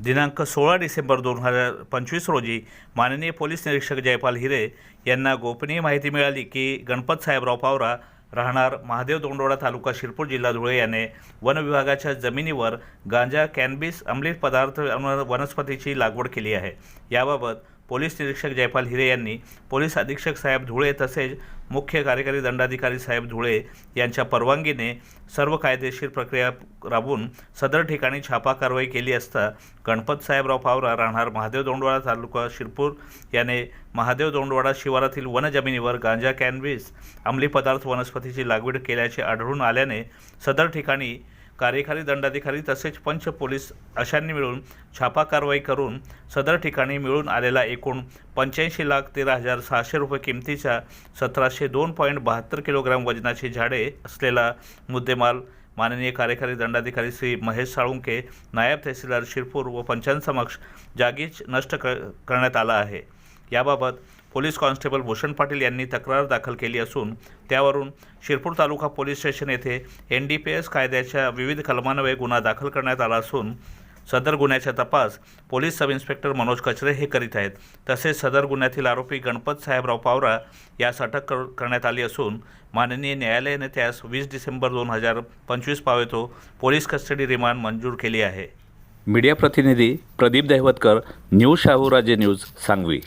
दिनांक 16 डिसेंबर 2025 रोजी माननीय पोलीस निरीक्षक जयपाल हिरे यांना गोपनीय माहिती मिळाली की गणपत साहेबराव पावरा राहणार महादेव दोंडोडा तालुका शिरपूर जिल्हा धुळे याने वन विभागाच्या जमिनीवर गांजा कॅनबिस अंमली पदार्थ वनस्पतीची लागवड केली आहे। याबाबत पोलीस निरीक्षक जयपाल हिरे यांनी पोलीस अधीक्षक साहेब धुळे तसेच मुख्य कार्यकारी दंडाधिकारी साहेब धुळे यांच्या परवानगीने सर्व कायदेशीर प्रक्रिया राबवून सदर ठिकाणी छापा कारवाई केली असता गणपत साहेबराव पावरा राहणार महादेव दोंडवाडा तालुका शिरपूर याने महादेव दोंडवाडा शिवारातील वन जमिनीवर गांजा कॅनबिस अंमली पदार्थ वनस्पतीची लागवड केल्याचे आढळून आल्याने सदर ठिकाणी कार्यकारी दंडाधिकारी तसेच पंच पोलीस अशांनी मिळून छापा कारवाई करून सदर ठिकाणी मिळून आलेला एकूण 85,13,600 रुपये किमतीच्या 1702.72 किलोग्राम वजनाची झाडे असलेला मुद्देमाल माननीय कार्यकारी दंडाधिकारी श्री महेश साळुंके नायब तहसीलदार शिरपूर व पंचांसमक्ष जागीच नष्ट करण्यात आला आहे। याबाबत पोलीस कॉन्स्टेबल भूषण पाटील यांनी तक्रार दाखल केली असून त्यावरून शिरपूर तालुका पोलीस स्टेशन येथे NDPS कायद्याच्या विविध कलमान्वये गुन्हा दाखल करण्यात आला असून सदर गुन्ह्याचा तपास पोलीस सब इन्स्पेक्टर मनोज कचरे हे करीत आहेत। तसेच सदर गुन्ह्यातील आरोपी गणपत साहेबराव पावरा यास अटक करण्यात आली असून माननीय न्यायालयाने त्यास 20 डिसेंबर 2025 पावेतो पोलीस कस्टडी रिमांड मंजूर केली आहे। मीडिया प्रतिनिधी प्रदीप दहिवतकर, न्यूज शाहूराजे न्यूज सांगवी।